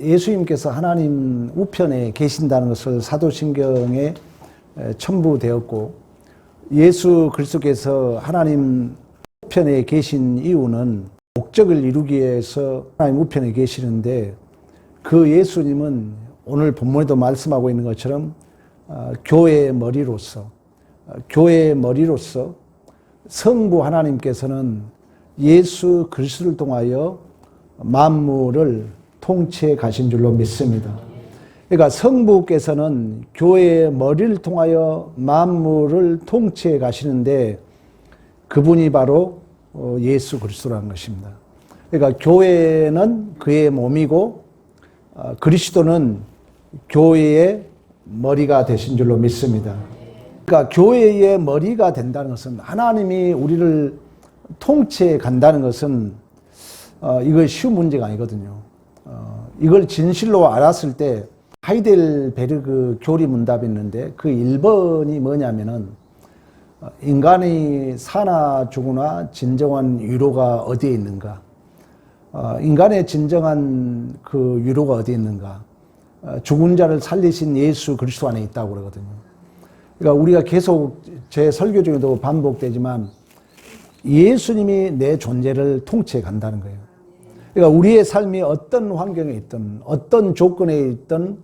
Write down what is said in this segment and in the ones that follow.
예수님께서 하나님 우편에 계신다는 것을 사도신경에 첨부되었고, 예수 그리스도께서 하나님 우편에 계신 이유는 목적을 이루기 위해서 하나님 우편에 계시는데, 그 예수님은 오늘 본문에도 말씀하고 있는 것처럼 교회의 머리로서 성부 하나님께서는 예수 그리스도를 통하여 만물을 통치해 가신 줄로 믿습니다. 그러니까 성부께서는 교회의 머리를 통하여 만물을 통치해 가시는데, 그분이 바로 예수 그리스도라는 것입니다. 그러니까 교회는 그의 몸이고 그리스도는 교회의 머리가 되신 줄로 믿습니다. 그러니까 교회의 머리가 된다는 것은, 하나님이 우리를 통치해 간다는 것은 이거 쉬운 문제가 아니거든요. 이걸 진실로 알았을 때 하이델베르그 교리문답이 있는데, 그 1번이 뭐냐면은, 인간이 사나 죽으나 진정한 위로가 어디에 있는가? 인간의 진정한 그 위로가 어디에 있는가? 죽은 자를 살리신 예수 그리스도 안에 있다고 그러거든요. 그러니까 우리가 계속 제 설교 중에도 반복되지만, 예수님이 내 존재를 통치해 간다는 거예요. 그러니까 우리의 삶이 어떤 환경에 있든 어떤 조건에 있든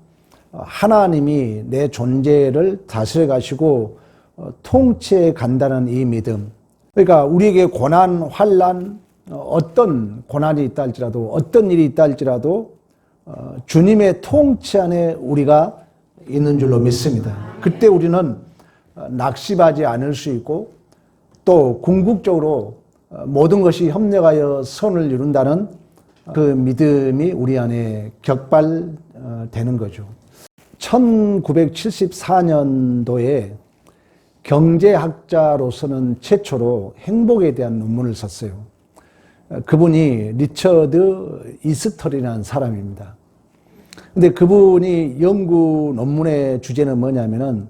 하나님이 내 존재를 다스려 가시고 통치해 간다는 이 믿음. 그러니까 우리에게 고난, 환난, 어떤 고난이 있다 할지라도, 어떤 일이 있다 할지라도 주님의 통치 안에 우리가 있는 줄로 믿습니다. 그때 우리는 낙심하지 않을 수 있고, 또 궁극적으로 모든 것이 협력하여 선을 이룬다는 그 믿음이 우리 안에 격발되는 거죠. 1974년도에 경제학자로서는 최초로 행복에 대한 논문을 썼어요. 그분이 리처드 이스털이라는 사람입니다. 근데 그분이 연구 논문의 주제는 뭐냐면은,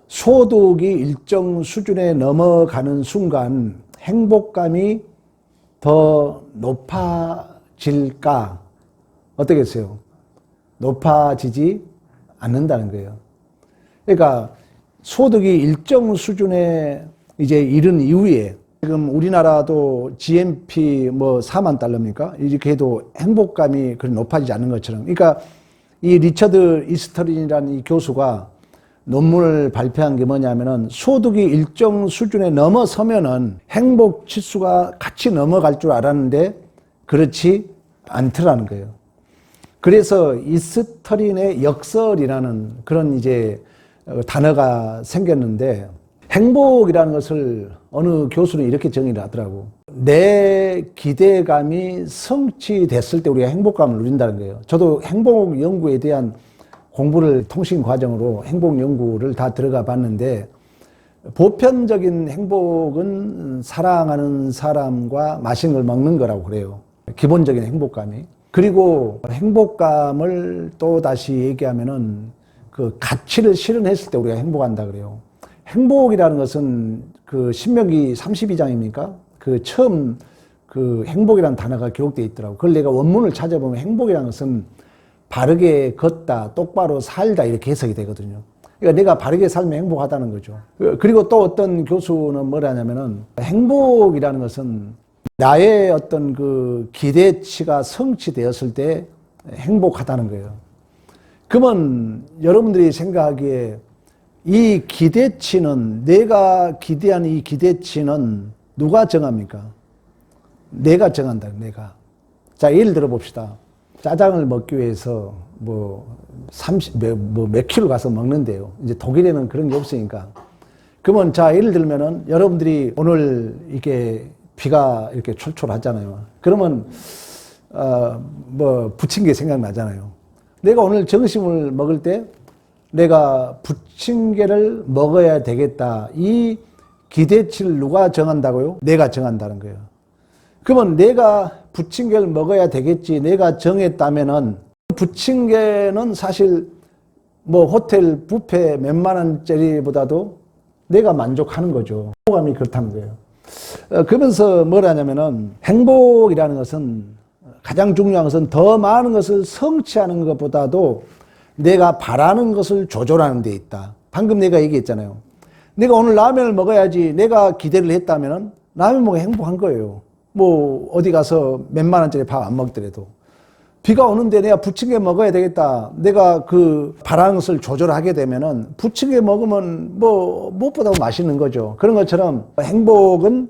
소득이 일정 수준에 넘어가는 순간 행복감이 더 높아질까? 어떻겠어요? 높아지지 않는다는 거예요. 그러니까 소득이 일정 수준에 이제 이른 이후에, 지금 우리나라도 GNP 뭐 4만 달러입니까? 이렇게 해도 행복감이 그리 높아지지 않는 것처럼. 그러니까 이 리처드 이스터린이라는 이 교수가 논문을 발표한 게 뭐냐면은, 소득이 일정 수준에 넘어서면은 행복 지수가 같이 넘어갈 줄 알았는데 그렇지 않더라는 거예요. 그래서 이스터린의 역설이라는 그런 이제 단어가 생겼는데, 행복이라는 것을 어느 교수는 이렇게 정의를 하더라고. 내 기대감이 성취됐을 때 우리가 행복감을 누린다는 거예요. 저도 행복 연구에 대한 공부를 통신 과정으로 행복 연구를 다 들어가 봤는데, 보편적인 행복은 사랑하는 사람과 맛있는 걸 먹는 거라고 그래요. 기본적인 행복감이. 그리고 행복감을 또 다시 얘기하면은, 그 가치를 실현했을 때 우리가 행복한다 그래요. 행복이라는 것은 그 신명기 32장입니까? 그 처음 그 행복이라는 단어가 기록되어 있더라고. 그걸 내가 원문을 찾아보면 행복이라는 것은 바르게 걷다, 똑바로 살다, 이렇게 해석이 되거든요. 그러니까 내가 바르게 살면 행복하다는 거죠. 그리고 또 어떤 교수는 뭐라냐면은, 행복이라는 것은 나의 어떤 그 기대치가 성취되었을 때 행복하다는 거예요. 그러면 여러분들이 생각하기에 이 기대치는, 내가 기대한 이 기대치는 누가 정합니까? 내가 정한다, 내가. 자, 예를 들어 봅시다. 짜장을 먹기 위해서 몇 킬로 가서 먹는데요. 이제 독일에는 그런 게 없으니까. 그러면 자, 예를 들면은 여러분들이 오늘 이렇게 비가 이렇게 철철하잖아요. 그러면 부침개 생각나잖아요. 내가 오늘 점심을 먹을 때 내가 부침개를 먹어야 되겠다, 이 기대치를 누가 정한다고요? 내가 정한다는 거예요. 그러면 내가 부침개를 먹어야 되겠지, 내가 정했다면은, 부침개는 사실 뭐 호텔 뷔페 몇만 원짜리보다도 내가 만족하는 거죠. 행복감이 그렇다는 거예요. 그러면서 뭐라냐면은, 행복이라는 것은 가장 중요한 것은 더 많은 것을 성취하는 것보다도 내가 바라는 것을 조절하는 데 있다. 방금 내가 얘기했잖아요. 내가 오늘 라면을 먹어야지 내가 기대를 했다면 라면 먹어 행복한 거예요. 뭐 어디 가서 몇만 원짜리 밥 안 먹더라도. 비가 오는데 내가 부침개 먹어야 되겠다. 내가 그 바라는 것을 조절하게 되면은 부침개 먹으면 뭐 무엇보다 맛있는 거죠. 그런 것처럼 행복은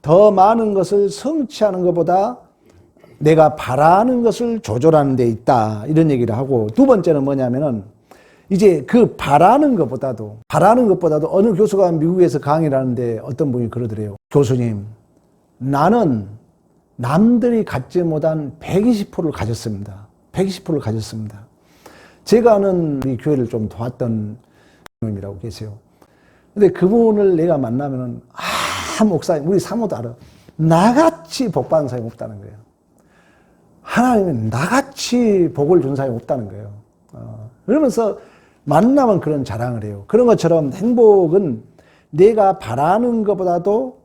더 많은 것을 성취하는 것보다 내가 바라는 것을 조절하는 데 있다. 이런 얘기를 하고, 두 번째는 뭐냐면은 이제 그 바라는 것보다도 어느 교수가 미국에서 강의를 하는데 어떤 분이 그러더래요. 교수님, 나는 남들이 갖지 못한 120%를 가졌습니다. 120%를 가졌습니다. 제가 아는 우리 교회를 좀 도왔던 분이라고 계세요. 근데 그분을 내가 만나면은, 목사님, 우리 사모도 알아. 나같이 복 받는 사람이 없다는 거예요. 하나님은 나같이 복을 준 사람이 없다는 거예요. 그러면서 만나면 그런 자랑을 해요. 그런 것처럼 행복은 내가 바라는 것보다도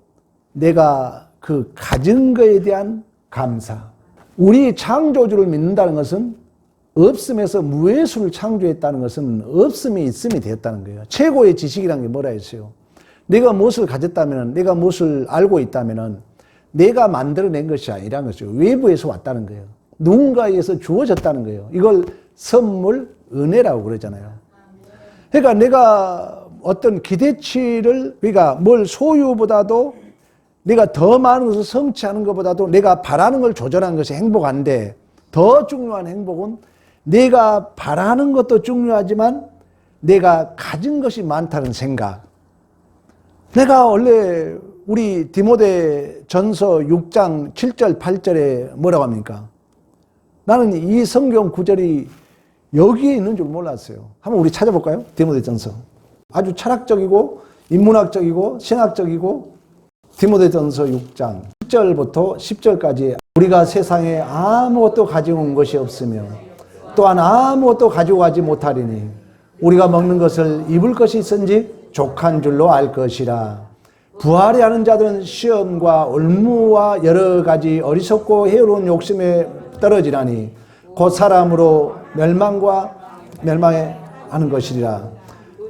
내가 그 가진 것에 대한 감사. 우리 창조주를 믿는다는 것은 없음에서 무의수를 창조했다는 것은 없음이 있음이 되었다는 거예요. 최고의 지식이라는 게 뭐라 했어요? 내가 무엇을 가졌다면, 내가 무엇을 알고 있다면 내가 만들어낸 것이 아니라는 거죠. 외부에서 왔다는 거예요. 누군가에 의해서 주어졌다는 거예요. 이걸 선물, 은혜라고 그러잖아요. 그러니까 내가 어떤 기대치를, 그러니까 뭘 소유보다도 내가 더 많은 것을 성취하는 것보다도 내가 바라는 걸 조절하는 것이 행복한데, 더 중요한 행복은 내가 바라는 것도 중요하지만 내가 가진 것이 많다는 생각. 내가 원래 우리 디모데 전서 6장 7절 8절에 뭐라고 합니까? 나는 이 성경 구절이 여기에 있는 줄 몰랐어요. 한번 우리 찾아볼까요? 디모데 전서. 아주 철학적이고 인문학적이고 신학적이고, 디모데 전서 6장 1절부터 10절까지 우리가 세상에 아무것도 가지고 온 것이 없으며 또한 아무것도 가지고 가지 못하리니 우리가 먹는 것을 입을 것이 있은지 족한 줄로 알 것이라. 부활이 하는 자들은 시험과 올무와 여러 가지 어리석고 해로운 욕심에 떨어지나니 곧 사람으로 멸망에 하는 것이리라.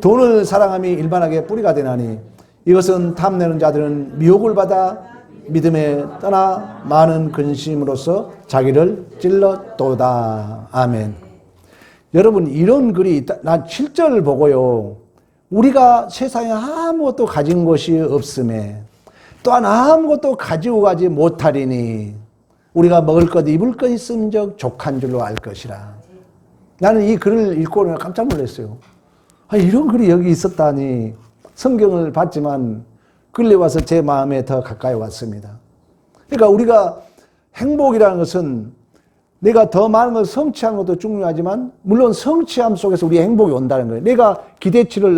돈을 사랑함이 일반하게 뿌리가 되나니 이것은 탐내는 자들은 미혹을 받아 믿음에 떠나 많은 근심으로써 자기를 찔렀도다. 아멘. 여러분, 이런 글이 있다. 난 7절을 보고요, 우리가 세상에 아무것도 가진 것이 없음에 또한 아무것도 가지고 가지 못하리니 우리가 먹을 것 입을 것 있음즉 족한 줄로 알 것이라. 나는 이 글을 읽고 깜짝 놀랐어요. 이런 글이 여기 있었다니. 성경을 봤지만 끌려와서 제 마음에 더 가까이 왔습니다. 그러니까 우리가 행복이라는 것은 내가 더 많은 걸 성취하는 것도 중요하지만 물론 성취함 속에서 우리의 행복이 온다는 거예요. 내가 기대치를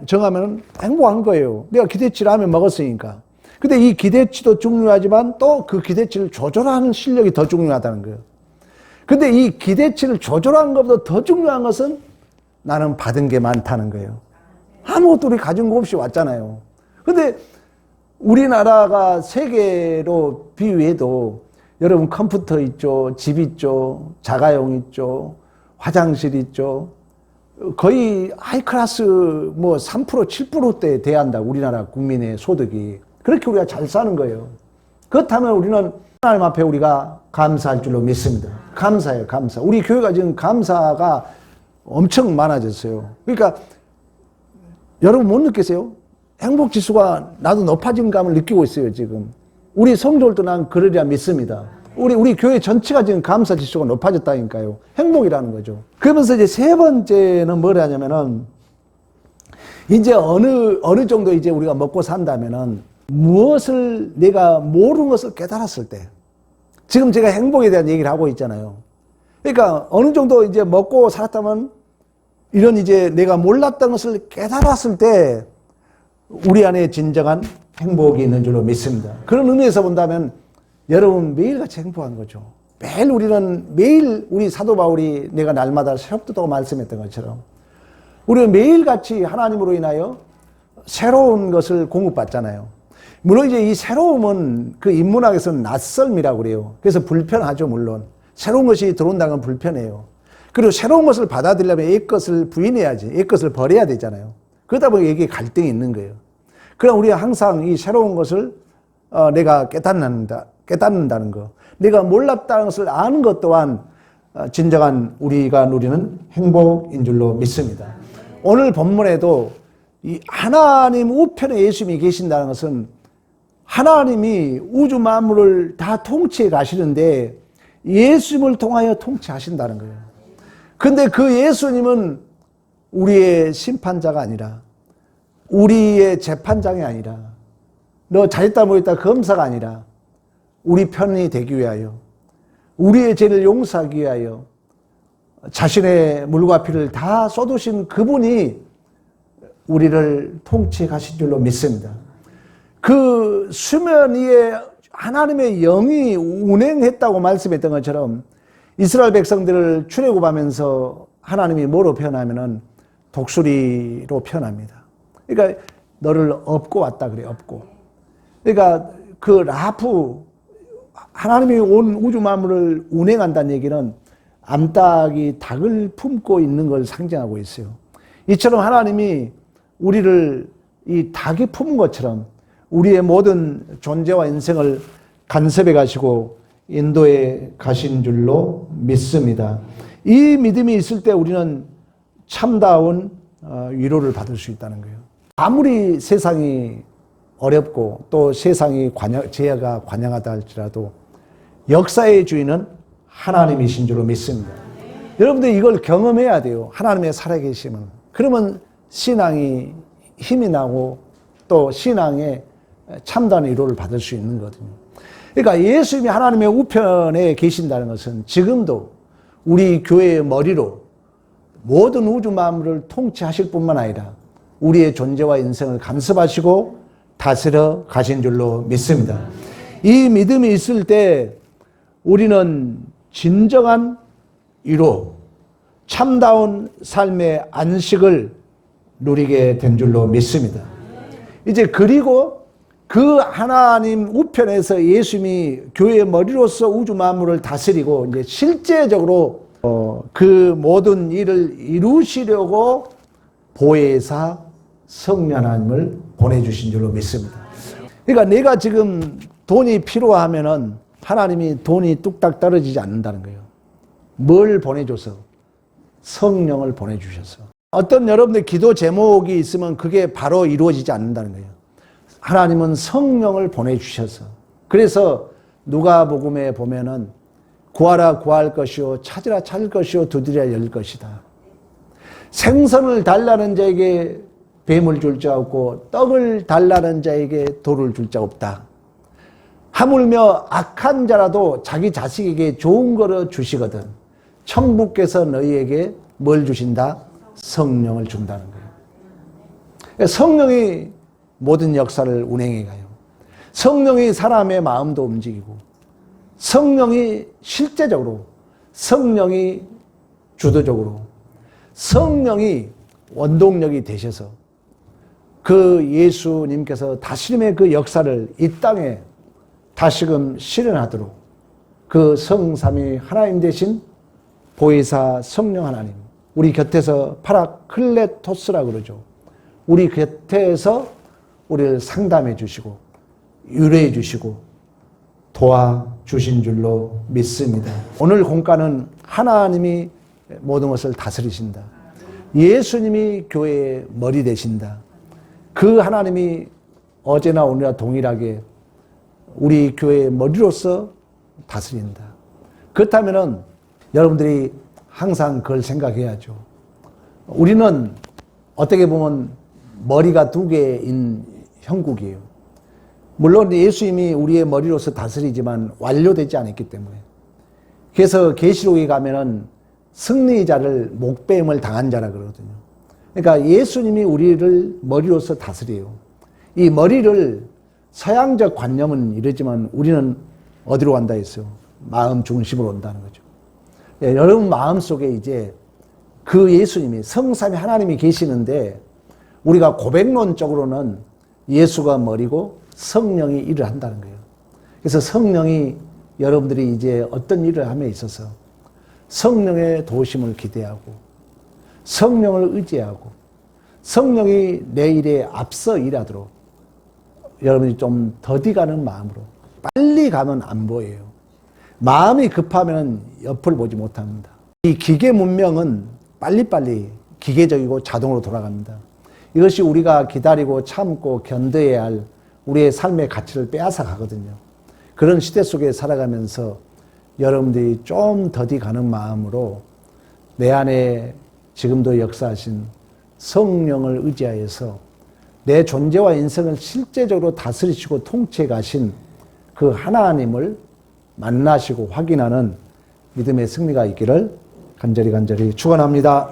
정하면 행복한 거예요. 내가 기대치를 라면 먹었으니까. 근데 이 기대치도 중요하지만 또 그 기대치를 조절하는 실력이 더 중요하다는 거예요. 근데 이 기대치를 조절하는 것보다 더 중요한 것은 나는 받은 게 많다는 거예요. 아무것도 우리 가진 거 없이 왔잖아요. 근데 우리나라가 세계로 비유해도 여러분 컴퓨터 있죠, 집 있죠, 자가용 있죠, 화장실 있죠. 거의 하이클래스 뭐 3%, 7%대 돼야 우리나라 국민의 소득이. 그렇게 우리가 잘 사는 거예요. 그렇다면 우리는 하나님 앞에 우리가 감사할 줄로 믿습니다. 감사해요, 감사. 우리 교회가 지금 감사가 엄청 많아졌어요. 그러니까 여러분 못 느끼세요? 행복 지수가 나도 높아진 감을 느끼고 있어요, 지금. 우리 성도들도 난 그러리라 믿습니다. 우리 교회 전체가 지금 감사 지수가 높아졌다니까요. 행복이라는 거죠. 그러면서 이제 세 번째는 뭘 하냐면은, 이제 어느 정도 이제 우리가 먹고 산다면은, 무엇을 내가 모르는 것을 깨달았을 때, 지금 제가 행복에 대한 얘기를 하고 있잖아요. 그러니까 어느 정도 이제 먹고 살았다면, 이런 이제 내가 몰랐던 것을 깨달았을 때, 우리 안에 진정한 행복이 있는 줄로 믿습니다. 그런 의미에서 본다면 여러분 매일같이 행복한 거죠. 매일 우리 사도 바울이 내가 날마다 새롭다고 말씀했던 것처럼 우리는 매일같이 하나님으로 인하여 새로운 것을 공급받잖아요. 물론 이제 이 새로움은 그 인문학에서는 낯설미라고 그래요. 그래서 불편하죠, 물론. 새로운 것이 들어온다는 건 불편해요. 그리고 새로운 것을 받아들이려면 옛것을 부인해야지. 옛것을 버려야 되잖아요. 그러다 보니 이게 갈등이 있는 거예요. 그럼 우리가 항상 이 새로운 것을 내가 깨닫는다는 거, 내가 몰랐다는 것을 아는 것 또한 진정한 우리가 누리는 행복인 줄로 믿습니다. 오늘 본문에도 이 하나님 우편에 예수님이 계신다는 것은 하나님이 우주 만물을 다 통치해 가시는데 예수님을 통하여 통치하신다는 거예요. 근데 그 예수님은 우리의 심판자가 아니라, 우리의 재판장이 아니라, 너 잘했다 못했다 검사가 아니라 우리 편이 되기 위하여, 우리의 죄를 용서하기 위하여 자신의 물과 피를 다 쏟으신 그분이 우리를 통치해 가신 줄로 믿습니다. 그 수면 위에 하나님의 영이 운행했다고 말씀했던 것처럼 이스라엘 백성들을 출애굽하면서 하나님이 뭐로 표현하면은 독수리로 표현합니다. 그러니까 너를 업고 왔다 그래요. 업고. 그러니까 그 라프, 하나님이 온 우주 만물을 운행한다는 얘기는 암탉이 닭을 품고 있는 걸 상징하고 있어요. 이처럼 하나님이 우리를 이 닭이 품은 것처럼 우리의 모든 존재와 인생을 간섭해 가시고 인도해 가신 줄로 믿습니다. 이 믿음이 있을 때 우리는 참다운 위로를 받을 수 있다는 거예요. 아무리 세상이 어렵고 또 세상이 죄가 관영하다 할지라도 역사의 주인은 하나님이신 줄로 믿습니다. 여러분들 이걸 경험해야 돼요. 하나님의 살아계심은. 그러면 신앙이 힘이 나고 또 신앙에 참다운 위로를 받을 수 있는 거거든요. 그러니까 예수님이 하나님의 우편에 계신다는 것은 지금도 우리 교회의 머리로 모든 우주 만물을 통치하실 뿐만 아니라 우리의 존재와 인생을 간섭하시고 다스려 가신 줄로 믿습니다. 이 믿음이 있을 때 우리는 진정한 위로, 참다운 삶의 안식을 누리게 된 줄로 믿습니다. 이제 그리고 그 하나님 우편에서 예수님이 교회의 머리로서 우주 만물을 다스리고 이제 실제적으로 그 모든 일을 이루시려고 보혜사 성령 하나님을 보내주신 줄로 믿습니다. 그러니까 내가 지금 돈이 필요하면은 하나님이 돈이 뚝딱 떨어지지 않는다는 거예요. 뭘 보내줘서? 성령을 보내주셔서. 어떤 여러분들 기도 제목이 있으면 그게 바로 이루어지지 않는다는 거예요. 하나님은 성령을 보내주셔서. 그래서 누가복음에 보면은 구하라 구할 것이요 찾으라 찾을 것이요 두드리라 열 것이다. 생선을 달라는 자에게 뱀을 줄 자 없고 떡을 달라는 자에게 돌을 줄 자 없다. 하물며 악한 자라도 자기 자식에게 좋은 거를 주시거든 천부께서 너희에게 뭘 주신다? 성령을 준다는 거예요. 성령이 모든 역사를 운행해 가요. 성령이 사람의 마음도 움직이고 성령이 실제적으로, 성령이 주도적으로, 성령이 원동력이 되셔서 그 예수님께서 다스림의 그 역사를 이 땅에 다시금 실현하도록 그 성삼위 하나님 되신 보혜사 성령 하나님, 우리 곁에서 파라클레토스라고 그러죠. 우리 곁에서 우리를 상담해 주시고 유래해 주시고 도와주신 줄로 믿습니다. 오늘 공과는 하나님이 모든 것을 다스리신다. 예수님이 교회의 머리 되신다. 그 하나님이 어제나 오늘나 동일하게 우리 교회의 머리로서 다스린다. 그렇다면 여러분들이 항상 그걸 생각해야죠. 우리는 어떻게 보면 머리가 두 개인 형국이에요. 물론 예수님이 우리의 머리로서 다스리지만 완료되지 않았기 때문에. 그래서 계시록에 가면은 승리자를 목배임을 당한 자라 그러거든요. 그러니까 예수님이 우리를 머리로서 다스려요. 이 머리를 서양적 관념은 이러지만 우리는 어디로 간다 했어요? 마음 중심으로 온다는 거죠. 예, 여러분 마음 속에 이제 그 예수님이 성삼위 하나님이 계시는데 우리가 고백론적으로는 예수가 머리고 성령이 일을 한다는 거예요. 그래서 성령이 여러분들이 이제 어떤 일을 함에 있어서 성령의 도우심을 기대하고 성령을 의지하고 성령이 내 일에 앞서 일하도록 여러분이 좀 더디 가는 마음으로, 빨리 가면 안 보여요. 마음이 급하면 옆을 보지 못합니다. 이 기계 문명은 빨리빨리 기계적이고 자동으로 돌아갑니다. 이것이 우리가 기다리고 참고 견뎌야 할 우리의 삶의 가치를 빼앗아 가거든요. 그런 시대 속에 살아가면서 여러분들이 좀 더디 가는 마음으로 내 안에 지금도 역사하신 성령을 의지하여서 내 존재와 인생을 실제적으로 다스리시고 통치해 가신 그 하나님을 만나시고 확인하는 믿음의 승리가 있기를 간절히 축원합니다.